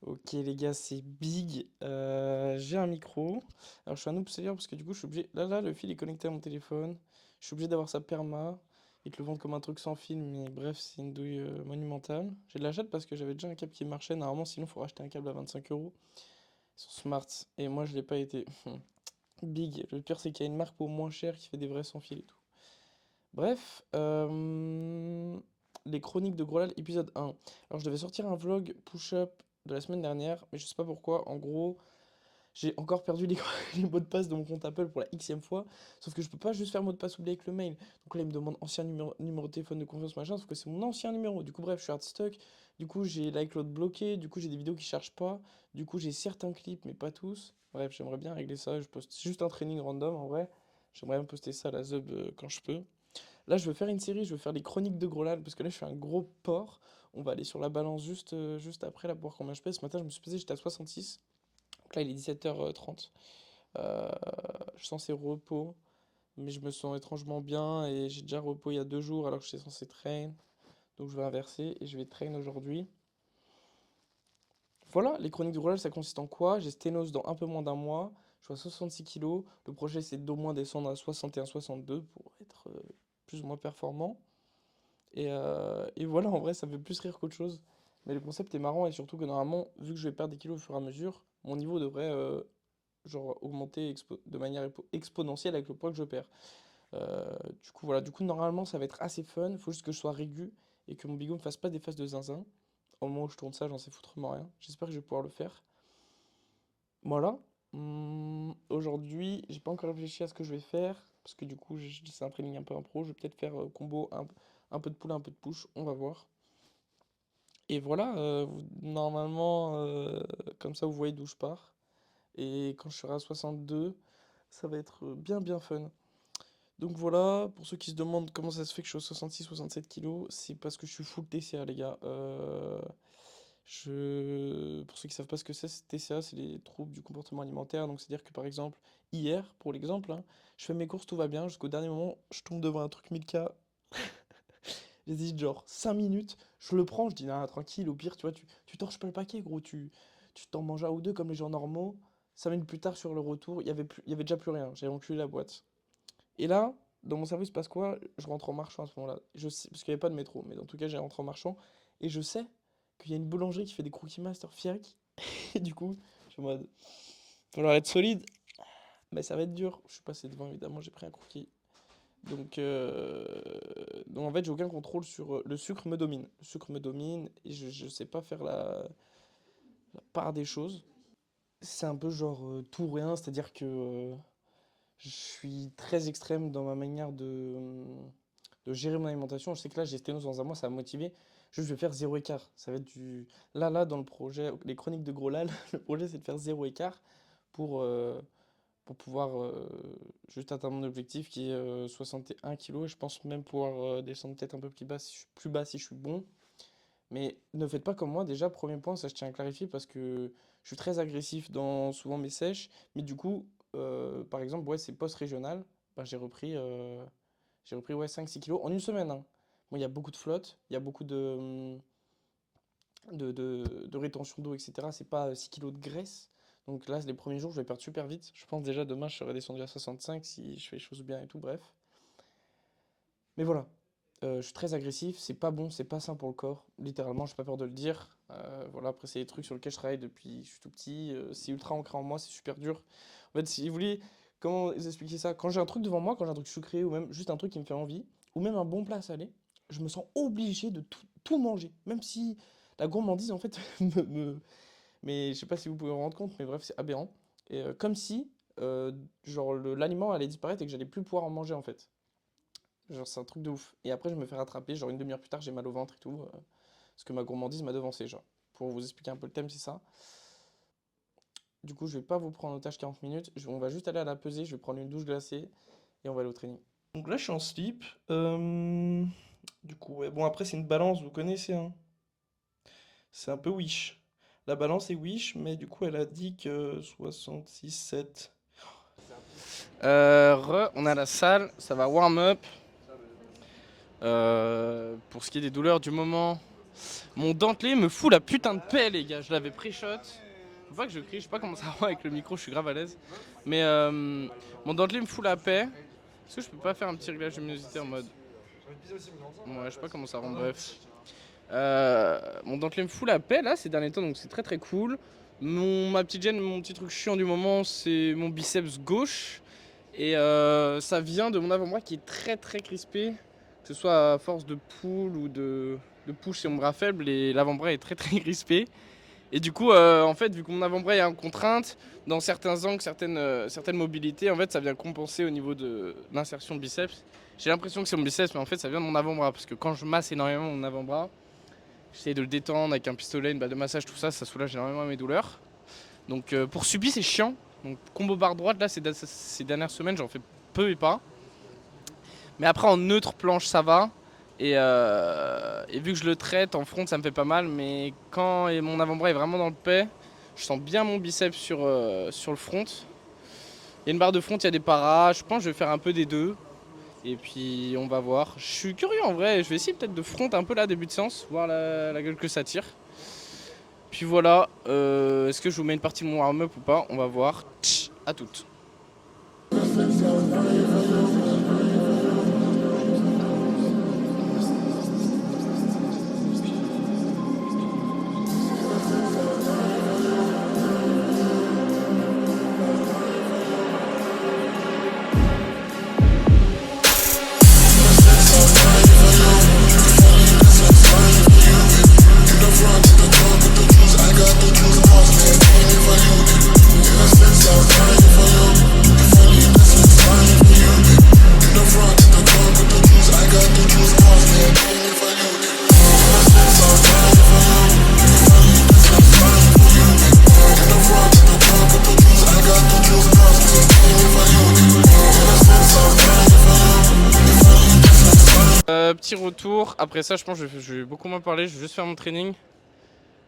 Ok les gars, c'est big. J'ai un micro. Alors je suis un noob senior parce que du coup je suis obligé. Là, le fil est connecté à mon téléphone. Je suis obligé d'avoir sa perma. Ils te le vendent comme un truc sans fil, mais bref, c'est une douille monumentale. J'ai de la chatte parce que j'avais déjà un câble qui marchait. Normalement, sinon, il faut racheter un câble à 25 euros. Ils sont smart. Et moi, je l'ai pas été. Big. Le pire, c'est qu'il y a une marque pour moins cher qui fait des vrais sans fil et tout. Bref, les chroniques de Grolal, épisode 1. Alors, je devais sortir un vlog push-up de la semaine dernière, mais je sais pas pourquoi. En gros, j'ai encore perdu les, les mots de passe de mon compte Apple pour la xème fois. Sauf que je peux pas juste faire mot de passe oublié avec le mail. Donc là, il me demande ancien numéro de téléphone de confiance, machin, sauf que c'est mon ancien numéro. Du coup, bref, je suis hard stuck. Du coup, j'ai l'iCloud bloqué. Du coup, j'ai des vidéos qui chargent pas. Du coup, j'ai certains clips, mais pas tous. Bref, j'aimerais bien régler ça. Je poste juste un training random en vrai. J'aimerais bien poster ça à la Zub quand je peux. Là, je veux faire une série, je veux faire les chroniques de Grolal, parce que là, je fais un gros porc. On va aller sur la balance juste après, là, pour voir combien je pèse. Ce matin, je me suis pesé, j'étais à 66. Donc là, il est 17h30. Je suis censé repos, mais je me sens étrangement bien, et j'ai déjà repos il y a 2 jours, alors que j'étais censé train. Donc je vais inverser, et je vais train aujourd'hui. Voilà, les chroniques de Grolal, ça consiste en quoi? J'ai sténose dans un peu moins d'un mois. Je suis à 66 kilos. Le projet, c'est d'au moins descendre à 61-62 pour être plus ou moins performant. Et voilà, en vrai, ça me fait plus rire qu'autre chose. Mais le concept est marrant et surtout que normalement, vu que je vais perdre des kilos au fur et à mesure, mon niveau devrait genre augmenter de manière exponentielle avec le poids que je perds. Du coup, voilà, du coup, normalement, ça va être assez fun. Il faut juste que je sois régu et que mon bigot me fasse pas des faces de zinzin. Au moment où je tourne ça, j'en sais foutrement rien. J'espère que je vais pouvoir le faire. Voilà. Aujourd'hui, j'ai pas encore réfléchi à ce que je vais faire. Parce que du coup, c'est un training un peu impro. Je vais peut-être faire combo un peu de pull, un peu de push. On va voir. Et voilà, normalement, comme ça vous voyez d'où je pars. Et quand je serai à 62, ça va être bien bien fun. Donc voilà, pour ceux qui se demandent comment ça se fait que je suis à 66-67 kilos, c'est parce que je suis full TCA les gars. Pour ceux qui savent pas ce que c'est TCA, c'est les troubles du comportement alimentaire. Donc c'est-à-dire que par exemple, hier, pour l'exemple, hein, je fais mes courses, tout va bien, jusqu'au dernier moment, je tombe devant un truc Milka. J'hésite genre 5 minutes, je le prends, je dis ah, tranquille, au pire, tu vois, tu torches pas le paquet, gros, tu t'en manges un ou deux comme les gens normaux. 5 minutes plus tard, sur le retour, il y avait déjà plus rien, j'avais enculé la boîte. Et là, dans mon cerveau, il se passe quoi? Je rentre en marchant à ce moment-là. Je sais, parce qu'il n'y avait pas de métro, mais en tout cas, j'ai rentré en marchant, et je sais qu'il y a une boulangerie qui fait des cookies master Fieric, et du coup, je suis en mode, il va falloir être solide, mais ça va être dur. Je suis passé devant, évidemment, j'ai pris un cookie. Donc en fait, j'ai aucun contrôle sur. Le sucre me domine. Le sucre me domine et je sais pas faire la part des choses. C'est un peu genre tout ou rien, c'est-à-dire que je suis très extrême dans ma manière de gérer mon alimentation. Je sais que là, j'ai sténose dans un mois, ça va me motiver. Je vais faire zéro écart. Ça va être du. Là, dans le projet, les chroniques de Gros Lal, le projet, c'est de faire zéro écart pour, euh, pour pouvoir juste atteindre mon objectif qui est 61 kilos. Et je pense même pouvoir descendre peut-être un peu plus bas si je suis bon. Mais ne faites pas comme moi. Déjà, premier point, ça je tiens à clarifier parce que je suis très agressif dans souvent mes sèches. Mais du coup, par exemple, ouais, c'est post-régional. Bah, j'ai repris ouais, 5-6 kilos en une semaine, hein. Bon, il y a beaucoup de flotte, il y a beaucoup de rétention d'eau, etc. C'est pas 6 kilos de graisse. Donc là, les premiers jours, je vais perdre super vite. Je pense déjà demain, je serai descendu à 65 si je fais les choses bien et tout, bref. Mais voilà, je suis très agressif, c'est pas bon, c'est pas sain pour le corps. Littéralement, j'ai pas peur de le dire. Voilà, après, c'est des trucs sur lesquels je travaille depuis que je suis tout petit. C'est ultra ancré en moi, c'est super dur. En fait, si vous voulez, comment vous expliquer ça? Quand j'ai un truc devant moi, quand j'ai un truc sucré ou même juste un truc qui me fait envie, ou même un bon plat salé, je me sens obligé de tout manger. Même si la gourmandise, en fait, mais je sais pas si vous pouvez vous rendre compte, mais bref, c'est aberrant. Et comme si, genre, l'aliment allait disparaître et que j'allais plus pouvoir en manger, en fait. Genre, c'est un truc de ouf. Et après, je me fais rattraper, genre une demi-heure plus tard, j'ai mal au ventre et tout. Parce que ma gourmandise m'a devancé, genre. Pour vous expliquer un peu le thème, c'est ça. Du coup, je vais pas vous prendre en otage 40 minutes. On va juste aller à la pesée, je vais prendre une douche glacée et on va aller au training. Donc là, je suis en slip. Du coup, ouais. Bon, après, c'est une balance, vous connaissez, hein. C'est un peu Wish. La balance est Wish, mais du coup, elle a dit que 66,7. On est à la salle, ça va warm up. Pour ce qui est des douleurs du moment, Mon dentelé me fout la putain de paix, les gars. Je l'avais pré-shot. Faut pas que je crie, je sais pas comment ça va avec le micro, je suis grave à l'aise. Mais mon dentelé me fout la paix. Est-ce que je peux pas faire un petit réglage de luminosité en mode. Ouais, je sais pas comment ça rend, bref. Mon dentelé me fout la paix là ces derniers temps, donc c'est très très cool. Ma petite gêne, mon petit truc chiant du moment, c'est mon biceps gauche. Et ça vient de mon avant-bras qui est très très crispé. Que ce soit à force de pull ou de push et mon bras faible, et l'avant-bras est très très crispé. Et du coup, en fait, vu que mon avant-bras est en contrainte, dans certains angles, certaines mobilités, en fait, ça vient compenser au niveau de l'insertion de biceps. J'ai l'impression que c'est mon biceps, mais en fait, ça vient de mon avant-bras. Parce que quand je masse énormément mon avant-bras, j'essaie de le détendre avec un pistolet, une balle de massage, tout ça, ça soulage énormément mes douleurs. Donc pour subir, c'est chiant. Donc combo barre droite, là, ces dernières semaines, j'en fais peu et pas. Mais après, en neutre planche, ça va. Et vu que je le traite en front, ça me fait pas mal. Mais quand mon avant-bras est vraiment dans le paix, je sens bien mon biceps sur le front. Il y a une barre de front, il y a des paras. Je pense que je vais faire un peu des deux. Et puis on va voir. Je suis curieux en vrai. Je vais essayer peut-être de front un peu là, début de séance. Voir la gueule que ça tire. Puis voilà. Est-ce que je vous mets une partie de mon warm-up ou pas? On va voir. Tch, à toutes. Petit retour, après ça je pense que je vais beaucoup moins parler, je vais juste faire mon training.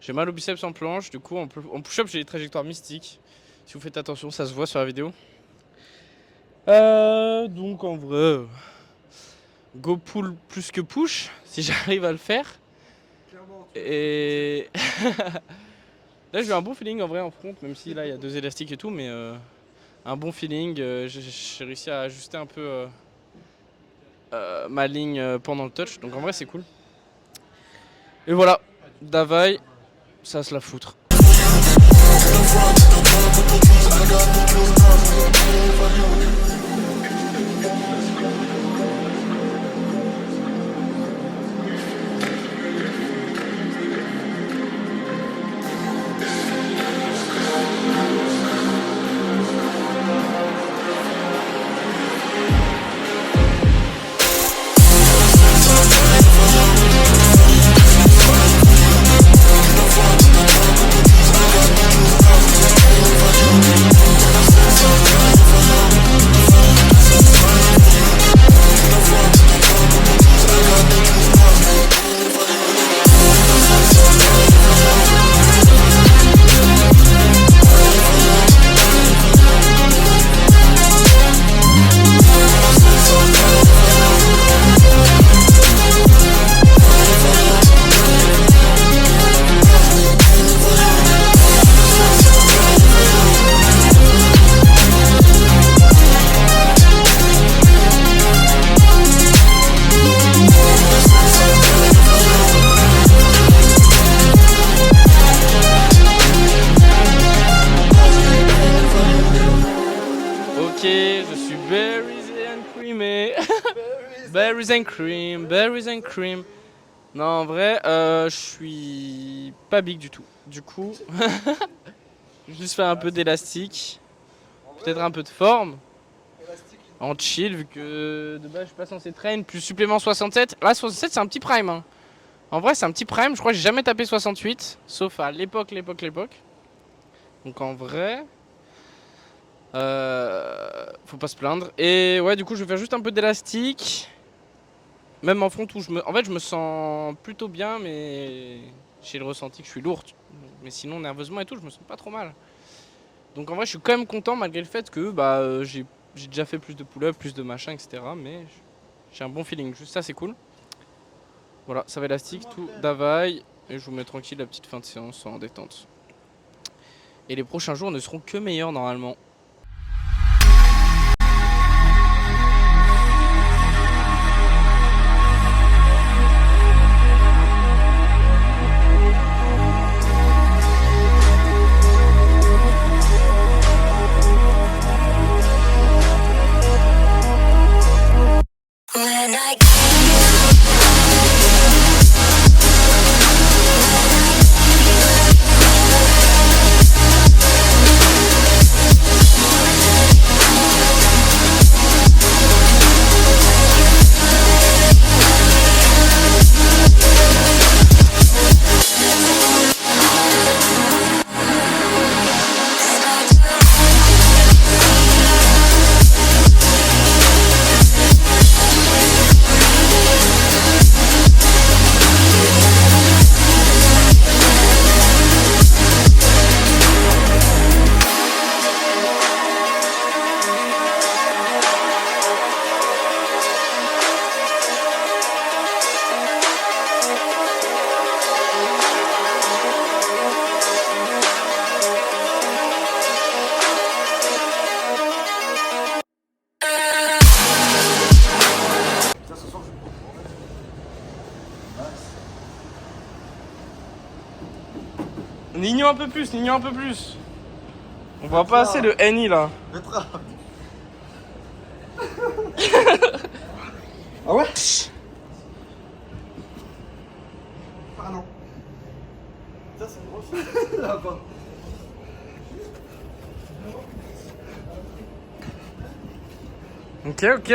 J'ai mal au biceps en planche, du coup en push-up j'ai des trajectoires mystiques. Si vous faites attention, ça se voit sur la vidéo. Donc en vrai, go pull plus que push, si j'arrive à le faire. Et là j'ai eu un bon feeling en vrai en front, même si là il y a 2 élastiques et tout, mais un bon feeling. J'ai réussi à ajuster un peu ma ligne pendant le touch, donc en vrai c'est cool. Et voilà, Davai, ça se la foutre. Je suis berries and creamy. Berries and cream. Non, en vrai, je suis pas big du tout. Du coup, je vais juste faire un peu d'élastique. Peut-être un peu de forme. En chill, vu que de base je suis pas censé train. Plus supplément 67. Là, 67, c'est un petit prime. Hein. En vrai, c'est un petit prime. Je crois que j'ai jamais tapé 68. Sauf à l'époque. Donc en vrai. Faut pas se plaindre. Et ouais, du coup, je vais faire juste un peu d'élastique. Même en front où en fait, je me sens plutôt bien, mais j'ai le ressenti que je suis lourd. Mais sinon, nerveusement et tout, je me sens pas trop mal. Donc en vrai, je suis quand même content malgré le fait que j'ai déjà fait plus de pull-up, plus de machin, etc. Mais j'ai un bon feeling. Juste ça, c'est cool. Voilà, ça va élastique, tout d'availle. Et je vous mets tranquille la petite fin de séance en détente. Et les prochains jours ne seront que meilleurs normalement. Nignon un peu plus, Nignon un peu plus. On voit pas assez le NI là. Ah ouais? Pardon. Ça c'est gros. Là-bas. Ok, ok.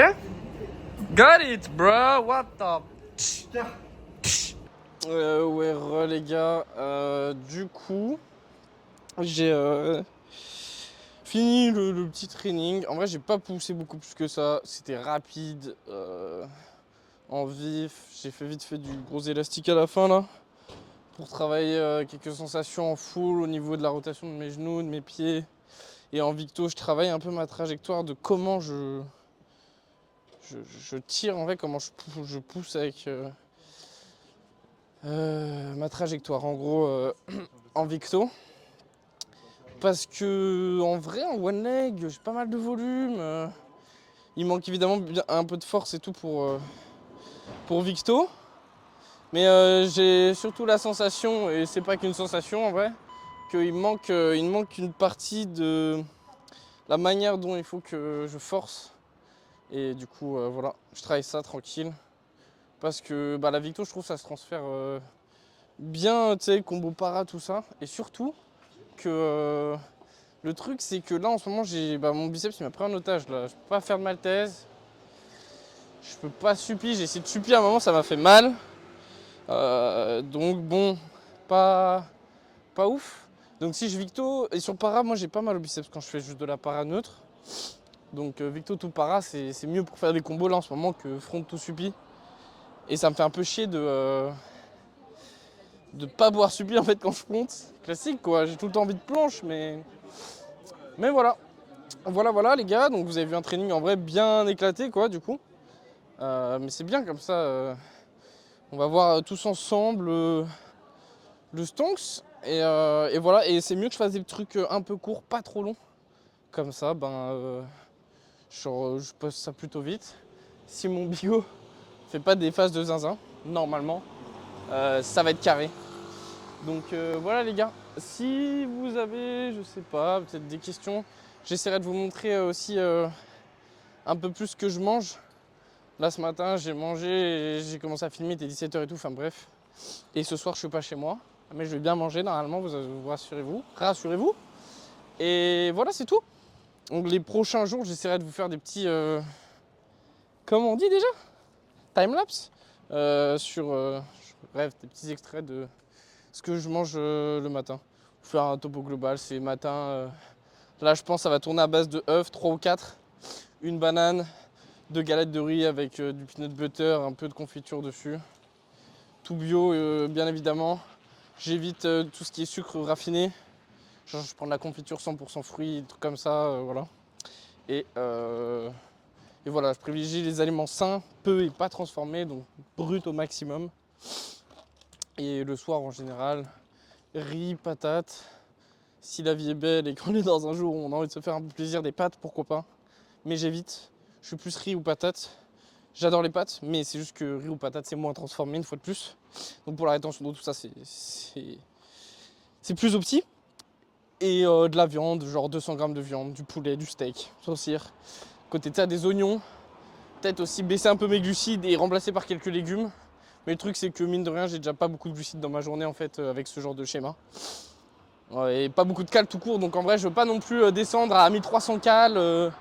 Got it, bro. What the? Ouais, les gars. Du coup, j'ai fini le petit training. En vrai, j'ai pas poussé beaucoup plus que ça. C'était rapide, en vif. J'ai fait vite fait du gros élastique à la fin là. Pour travailler quelques sensations en full au niveau de la rotation de mes genoux, de mes pieds. Et en victo, je travaille un peu ma trajectoire de comment je tire en vrai, comment je pousse avec ma trajectoire. En gros, en victo. Parce que en vrai, en one leg, j'ai pas mal de volume. Il manque évidemment un peu de force et tout pour victo. Mais j'ai surtout la sensation, et c'est pas qu'une sensation en vrai, qu'il manque une partie de la manière dont il faut que je force. Et du coup, voilà, je travaille ça tranquille. Parce que bah, la victo, je trouve ça se transfère bien, tu sais, combo para, tout ça. Et surtout que le truc, c'est que là, en ce moment, mon biceps, il m'a pris en otage. Là. Je peux pas faire de maltaise. Je peux pas supplier. J'ai essayé de supplier à un moment, ça m'a fait mal. Donc bon, pas ouf. Donc si je victo, et sur para, moi j'ai pas mal au biceps quand je fais juste de la para neutre. Donc victo tout para, c'est mieux pour faire des combos là en ce moment que front tout suppi. Et ça me fait un peu chier de pas boire suppi en fait quand je monte. Classique quoi, j'ai tout le temps envie de planche, mais voilà. Voilà les gars, donc vous avez vu un training en vrai bien éclaté quoi du coup. Mais c'est bien comme ça, on va voir tous ensemble le stonks. Et voilà, et c'est mieux que je fasse des trucs un peu courts, pas trop longs. Comme ça, je passe ça plutôt vite. Si mon bigot fait pas des phases de zinzin, normalement, ça va être carré. Donc voilà les gars, si vous avez, je sais pas, peut-être des questions, j'essaierai de vous montrer aussi un peu plus ce que je mange. Là ce matin j'ai mangé, j'ai commencé à filmer, il était 17h et tout, enfin bref. Et ce soir je suis pas chez moi, mais je vais bien manger normalement, vous rassurez-vous. Et voilà, c'est tout. Donc les prochains jours j'essaierai de vous faire des petits, comment on dit déjà, timelapse bref, des petits extraits de ce que je mange le matin. Faire un topo global, c'est matin. Là, je pense que ça va tourner à base de œufs, 3 ou 4, une banane, 2 galettes de riz avec du peanut butter, un peu de confiture dessus. Tout bio, bien évidemment. J'évite tout ce qui est sucre raffiné. Genre, je prends de la confiture 100% fruits, des trucs comme ça, voilà. Et voilà, je privilégie les aliments sains, peu et pas transformés, donc brut au maximum. Et le soir en général, riz, patates. Si la vie est belle et qu'on est dans un jour où on a envie de se faire un peu plaisir, des pâtes, pourquoi pas. Mais j'évite. Je suis plus riz ou patates. J'adore les pâtes, mais c'est juste que riz ou patates, c'est moins transformé une fois de plus. Donc pour la rétention d'eau, tout ça, c'est plus opti. Et de la viande, genre 200 grammes de viande, du poulet, du steak, saucire. Côté de ça, des oignons. Peut-être aussi baisser un peu mes glucides et remplacer par quelques légumes. Mais le truc, c'est que mine de rien, j'ai déjà pas beaucoup de glucides dans ma journée en fait avec ce genre de schéma. Ouais, et pas beaucoup de cales tout court, donc en vrai, je veux pas non plus descendre à 1300 cales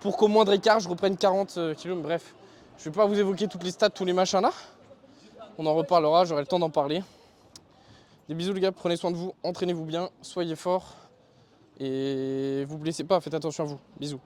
pour qu'au moindre écart, je reprenne 40 kilos. Bref, je vais pas vous évoquer toutes les stats, tous les machins là. On en reparlera, j'aurai le temps d'en parler. Des bisous les gars, prenez soin de vous, entraînez-vous bien, soyez forts. Et vous blessez pas, faites attention à vous. Bisous.